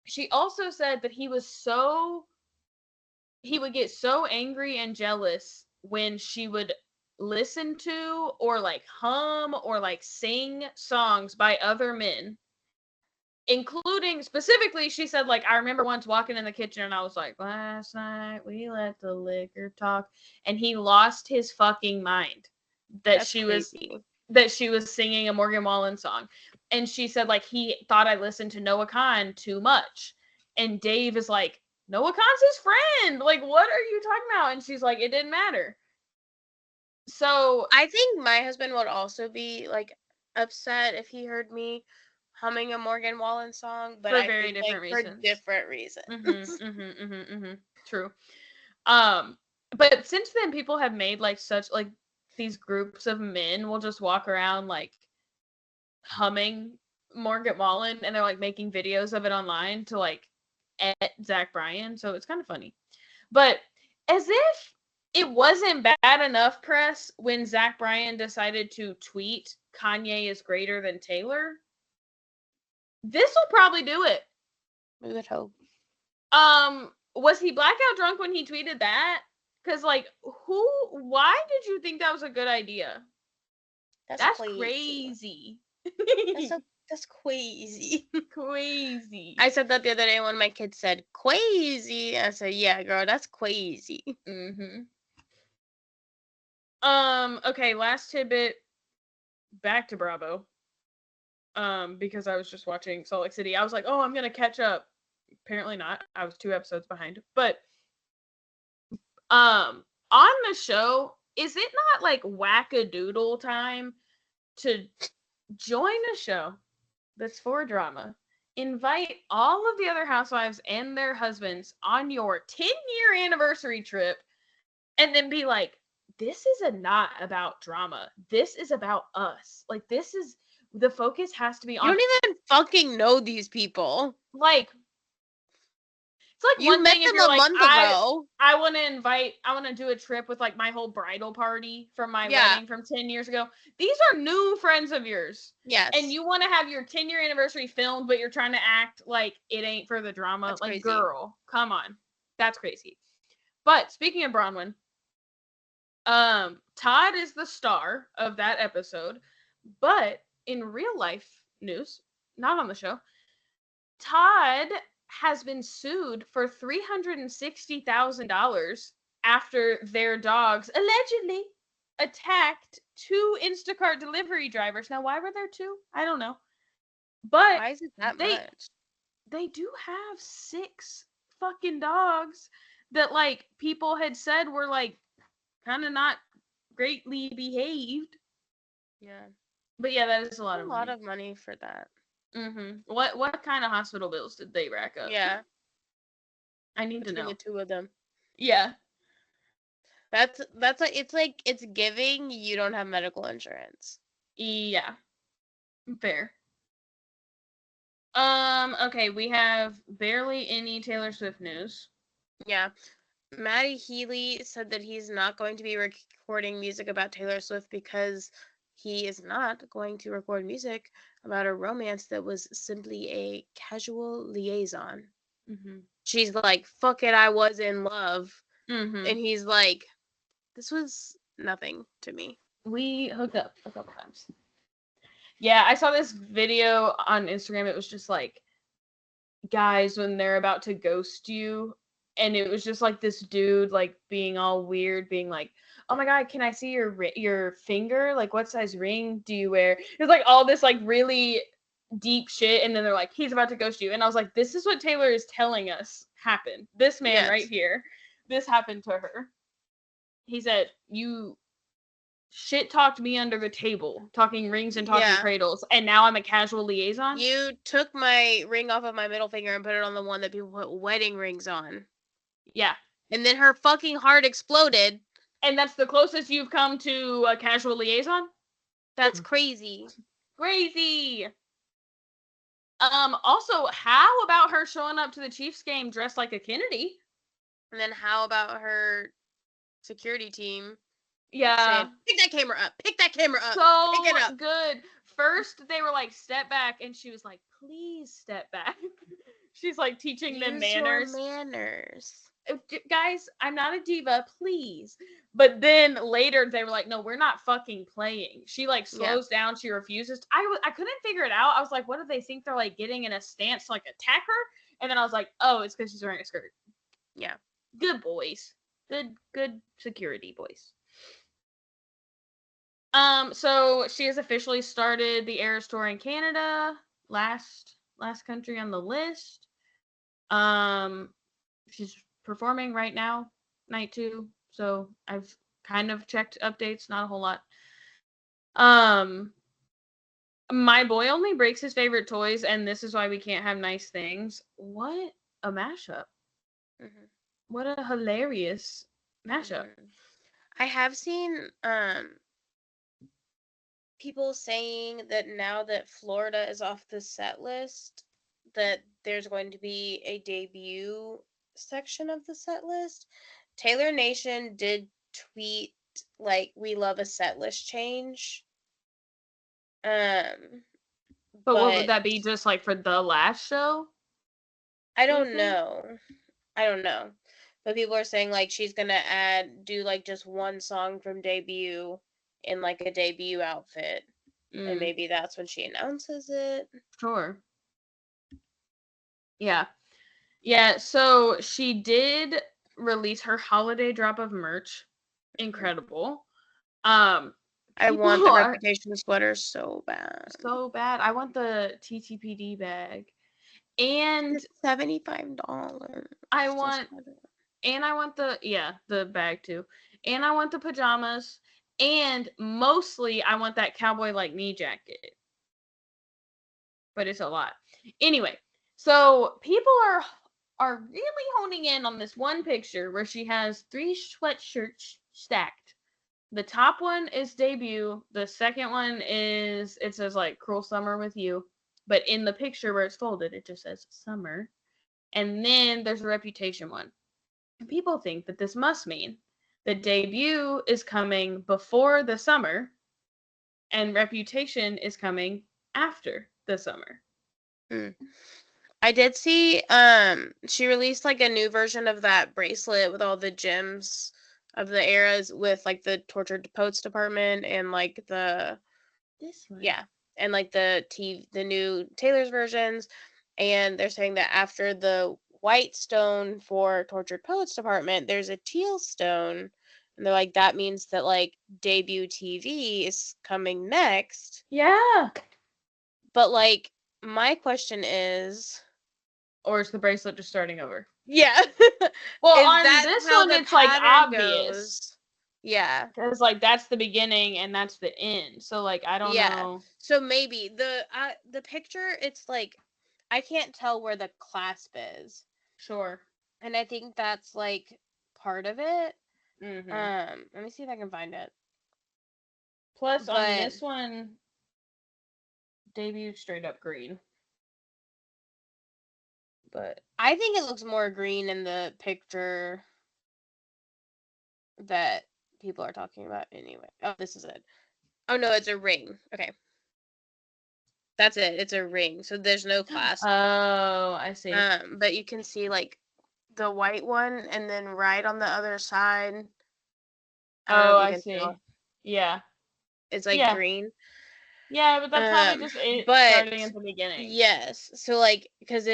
She also said that he would get so angry and jealous when she would listen to or like hum or like sing songs by other men, including specifically, she said like, I remember once walking in the kitchen and I was like, last night we let the liquor talk, and he lost his fucking mind that That's she was crazy. singing a Morgan Wallen song. And she said like, he thought I listened to Noah Khan too much. And Dave is like, Noah Khan's his friend, like what are you talking about? And she's like, it didn't matter. So I think my husband would also be like upset if he heard me humming a Morgan Wallen song, but for I very think like different for reasons. different reasons. True. Um, but since then, people have made like such like, these groups of men will just walk around like humming Morgan Wallen, and they're like making videos of it online to like at Zach Bryan. So it's kind of funny. But as if it wasn't bad enough press when Zach Bryan decided to tweet Kanye is greater than Taylor, this will probably do it. We would hope. Was he blackout drunk when he tweeted that? Because like, why did you think that was a good idea? That's That's crazy. crazy. That's crazy. Crazy. I said that the other day when my kids said crazy. I said, yeah, girl, that's crazy. Mm-hmm. Okay, last tidbit. Back to Bravo. Because I was just watching Salt Lake City. I was like, oh, I'm gonna catch up. Apparently not. I was 2 episodes behind. But on the show, is it not like wackadoodle time to join a show that's for drama? Invite all of the other housewives and their husbands on your 10-year anniversary trip, and then be like, this is not about drama. This is about us. Like, this is the focus has to be You on, don't even fucking know these people. like, It's like You one met thing if them you're a like, month ago. I want to do a trip with like my whole bridal party from my Yeah. wedding from 10 years ago. These are new friends of yours. And Yes. you want to have your 10-year anniversary filmed, but you're trying to act like it ain't for the drama. That's Like, crazy. girl, come on. That's crazy. But speaking of Bronwyn, Todd is the star of that episode, but in real life news, not on the show, Todd has been sued for $360,000 after their dogs allegedly attacked two Instacart delivery drivers. Now, why were there two? I don't know. But Why is it that they much? they do have six fucking dogs that like people had said were like kind of not greatly behaved. Yeah. But yeah, that is a lot A of lot money. of money for that. What kind of hospital bills did they rack up? Yeah. I need to Between the know. two of them. Yeah. That's like it's giving you don't have medical insurance. Yeah. Fair. Okay, we have barely any Taylor Swift news. Yeah. Matty Healy said that he's not going to be recording music about Taylor Swift because he is not going to record music about a romance that was simply a casual liaison. Mm-hmm. She's like, fuck it, I was in love. Mm-hmm. And he's like, this was nothing to me. We hooked up a couple times. Yeah, I saw this video on Instagram. It was just like guys when they're about to ghost you, and it was just like this dude like being all weird, being like, "Oh my god, can I see your finger? Like, what size ring do you wear?" It's like all this like really deep shit, and then they're like, "He's about to ghost you," and I was like, "This is what Taylor is telling us happened. This man right Yes. here, this happened to her." He said, "You shit talked me under the table, talking rings and talking Yeah. cradles, and now I'm a casual liaison." You took my ring off of my middle finger and put it on the one that people put wedding rings on. Yeah. And then her fucking heart exploded. And that's the closest you've come to a casual liaison? That's crazy. Crazy. Also, how about her showing up to the Chiefs game dressed like a Kennedy? And then how about her security team Yeah. saying, pick that camera up, pick that camera up, pick it So up. good. First, they were like, step back. And she was like, please step back. She's like teaching them Use your manners. manners. Guys, I'm not a diva, please. But then later they were like, no, we're not fucking playing. She like slows down. She refuses. I couldn't figure it out. I was like, what do they think they're like getting in a stance to like attack her? And then I was like, oh, it's because she's wearing a skirt. Yeah. Good boys. Good security boys. So she has officially started the Eras Tour in Canada. Last country on the list. She's performing right now, night 2. So I've kind of checked updates, not a whole lot. My boy only breaks his favorite toys, and this is why we can't have nice things. What a mashup. Mm-hmm. What a hilarious mashup. Mm-hmm. I have seen people saying that now that Florida is off the set list, that there's going to be a debut section of the set list. Taylor Nation did tweet like we love a set list change. Um But what would but that be, just like for the last show? I Do you don't think? know. I don't know. But people are saying like she's gonna do like just one song from debut in like a debut outfit. And Mm, maybe that's when she announces it. sure. Yeah. Yeah, so she did release her holiday drop of merch. Incredible. Um, I People want the are Reputation sweater so bad. so bad. I want the TTPD bag. And It's $75. I The want sweater. I want the bag too. And I want the pajamas. And mostly I want that cowboy like me jacket. But it's a lot. Anyway, so people are really honing in on this one picture where she has 3 sweatshirts stacked. The top one is debut. The second one is, it says like cruel summer with you. But in the picture where it's folded, it just says summer. And then there's a Reputation one. And people think that this must mean that Debut is coming before the summer and Reputation is coming after the summer. Mm. I did see she released like a new version of that bracelet with all the gems of the eras with like the Tortured Poets department and like the This one. yeah, and like the new Taylor's versions, and they're saying that after the white stone for Tortured Poets department, there's a teal stone, and they're like that means that like debut TV is coming next. Yeah. But like my question is, Or is the bracelet just starting over? yeah, Well, is on that this how one, the it's like pattern obvious. goes? Yeah. Because, like, that's the beginning and that's the end. So, like, I don't Yeah. know. So maybe the picture it's like I can't tell where the clasp is. Sure. And I think that's like part of it. Mm-hmm. Let me see if I can find it. Plus, on But this one, Debut straight up green. But I think it looks more green in the picture that people are talking about anyway. Oh, this is it. Oh no, it's a ring. Okay. That's it. It's a ring. So there's no clasp. oh, I see. But you can see like the white one and then right on the other side. I don't know Oh, if you I can see. tell. Yeah. It's like Yeah. green. Yeah, but that's probably just it But starting at the beginning. yes. So like because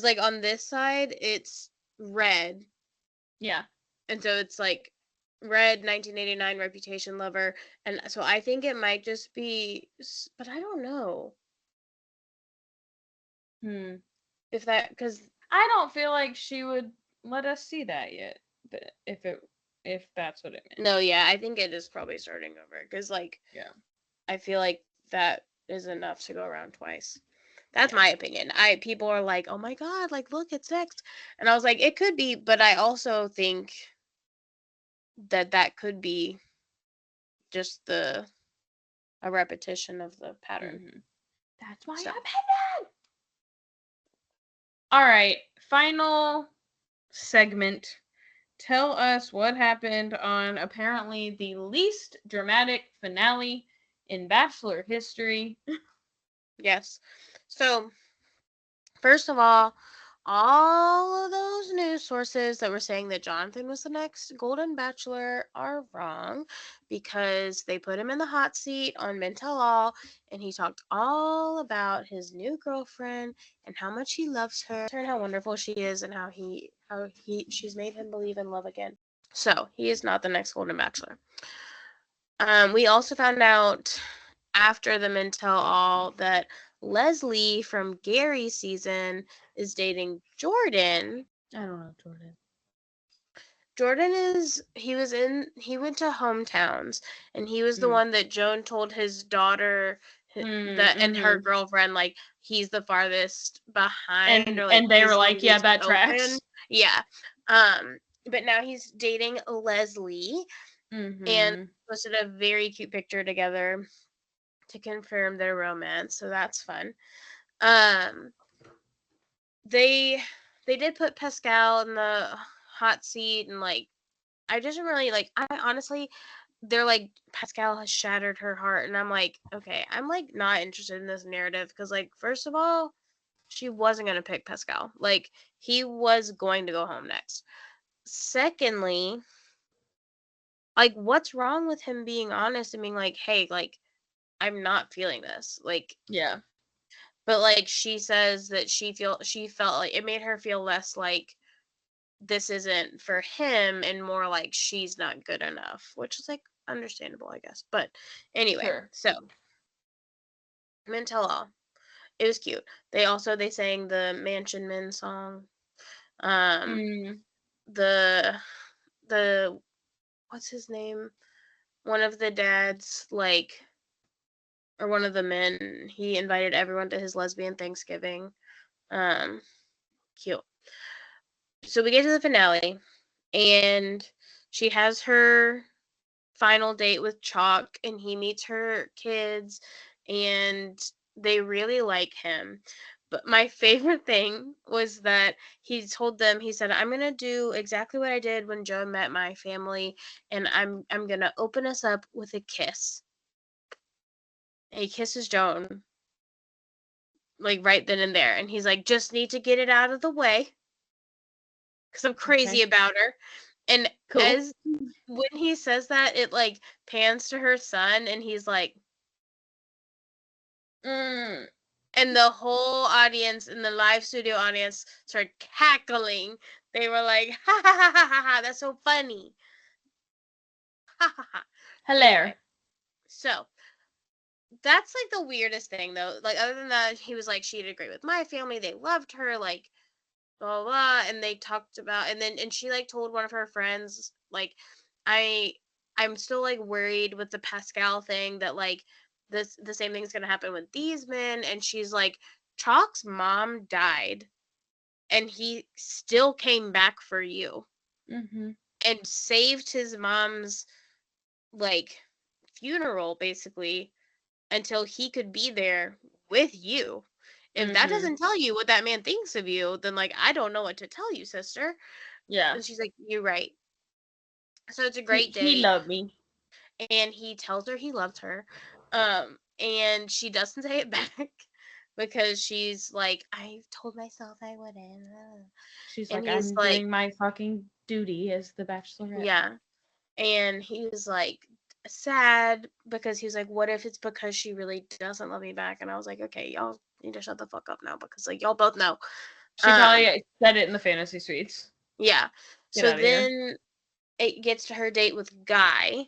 like on this side it's red, Yeah. and so it's like red 1989 Reputation Lover, and so I think it might just be, but I don't know Hmm. if that because I don't feel like she would let us see that yet. If that's what it meant. no, yeah, I think it is probably starting over because like Yeah. I feel like that is enough to go around twice. That's Yeah. my opinion. I people are like, "Oh my god, like look, it's next." And I was like, "It could be," but I also think that that could be just the a repetition of the pattern. Mm-hmm. That's my So, opinion. All right. Final segment. Tell us what happened on apparently the least dramatic finale in Bachelor history. yes. So, first of all of those news sources that were saying that Jonathan was the next Golden Bachelor are wrong because they put him in the hot seat on Men Tell All, and he talked all about his new girlfriend and how much he loves her and how wonderful she is and how she's made him believe in love again. So he is not the next Golden Bachelor. We also found out after the Men Tell All that Leslie from Gary's season is dating Jordan. I don't know, Jordan. Jordan is he went to hometowns, and he was the Mm. one that Joan told his daughter that and her Mm-hmm. girlfriend like he's the farthest behind, And or like and they were he's the like, yeah, least that open. tracks. Yeah. But now he's dating Leslie, and Mm-hmm. posted a very cute picture together to confirm their romance, so that's fun. Um, they they did put Pascal in the hot seat, and like I just really like. I honestly, they're like Pascal has shattered her heart, and I'm like, okay, I'm like not interested in this narrative because like first of all, she wasn't gonna pick Pascal. Like he was going to go home next. Secondly, like what's wrong with him being honest and being like, hey, like I'm not feeling this. Like Yeah. but like she says that she felt like it made her feel less like this isn't for him and more like she's not good enough, which is like understandable, I guess. But anyway, Sure. so Men Tell All. It was cute. They sang the Mansion Men song. Um Mm. the the what's his name? One of the dads like or one of the men, he invited everyone to his lesbian Thanksgiving. Um Cute. So we get to the finale, and she has her final date with Chalk, and he meets her kids, and they really like him. But my favorite thing was that he told them, he said, I'm gonna do exactly what I did when Joe met my family, and I'm gonna open us up with a kiss. And he kisses Joan, like right then and there. And he's like, just need to get it out of the way. Because I'm crazy Okay. about her. And Cool. as when he says that, it like pans to her son, and he's like, mm. And the whole audience in the live studio audience started cackling. They were like, ha ha ha ha ha, ha, that's so funny. Ha ha ha. Hilaire. Anyway, so that's like the weirdest thing though. Like, other than that, he was like, she did great with my family. They loved her. Like, blah, blah, blah. And they talked about, and she like told one of her friends, like, I, I'm still like worried with the Pascal thing that like the same thing's gonna happen with these men. And she's like, Chalk's mom died, and he still came back for you Mm-hmm. and saved his mom's like funeral basically until he could be there with you. If that Mm-hmm. doesn't tell you what that man thinks of you, then like I don't know what to tell you, sister. Yeah. And she's like, you're right. So it's a He great he date, loved me. and he tells her he loves her. And she doesn't say it back because she's like, I told myself I wouldn't. She's And like, he's I'm like, doing my fucking duty as the Bachelorette. yeah. And he was like sad because he was like, what if it's because she really doesn't love me back? And I was like, okay, y'all need to shut the fuck up now because like y'all both know. She Um, probably said it in the fantasy suites. yeah. Get So out of here. then it gets to her date with Guy,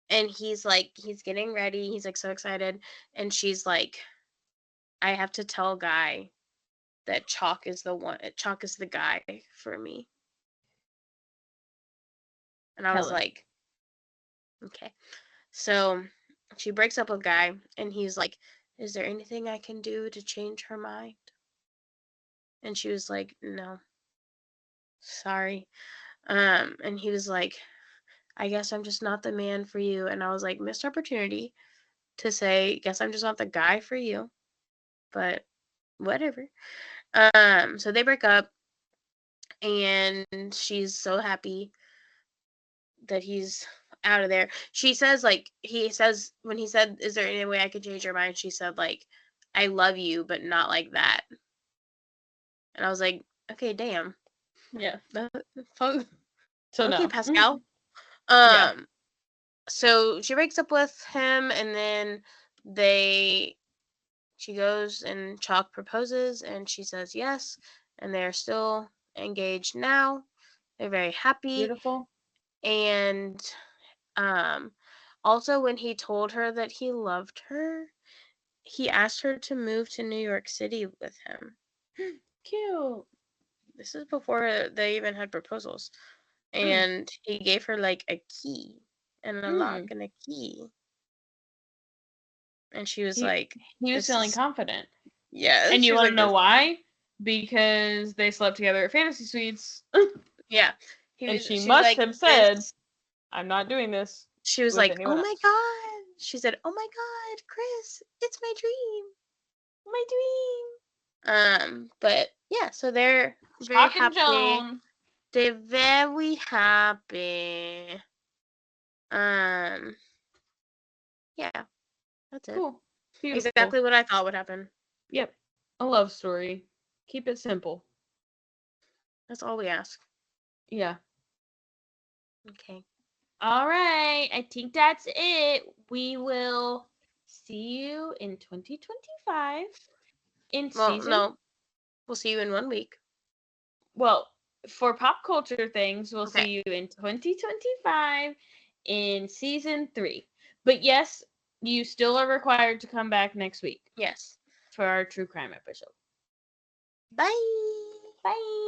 and he's like, he's getting ready. He's like so excited, and she's like, I have to tell Guy that Chalk is the one. Chalk is the guy for me. And I was Tell him. like, okay. So she breaks up with Guy, and he's like, is there anything I can do to change her mind? And she was like, no, sorry. And he was like, I guess I'm just not the man for you. And I was like, missed opportunity to say, guess I'm just not the guy for you, but whatever. So they break up, and she's so happy that he's out of there. She says, like, he says, when he said, is there any way I could change your mind? She said, like, I love you, but not like that. And I was like, okay, damn. Yeah. So Okay, no. Pascal. Yeah. Um, so she breaks up with him, and then they she goes and Chalk proposes, and she says yes, and they're still engaged now. They're very happy. Beautiful. And um also, when he told her that he loved her, he asked her to move to New York City with him. Cute. This is before they even had proposals. Mm. And he gave her like a key and a lock Mm. and a key. And she was He like, he was this feeling is, confident. yeah, And she you was want to like, know this, why? Because they slept together at fantasy suites. yeah. And she She was must like, have said, this, I'm not doing this she was with like, anyone oh my else. God. She said, oh my God, Chris, it's my dream. My dream. But yeah, so they're very Chalk and happy. Joan. They're very happy. Um, yeah, that's it. Cool. Beautiful. Exactly what I thought would happen. Yep. A love story. Keep it simple. That's all we ask. Yeah. Okay. All right. I think that's it. We will see you in 2025 in Well, season. no, we'll see you in 1 week. Well, for pop culture things, we'll Okay. see you in 2025 in season 3. But yes, you still are required to come back next week Yes. for our true crime episode. Bye. Bye.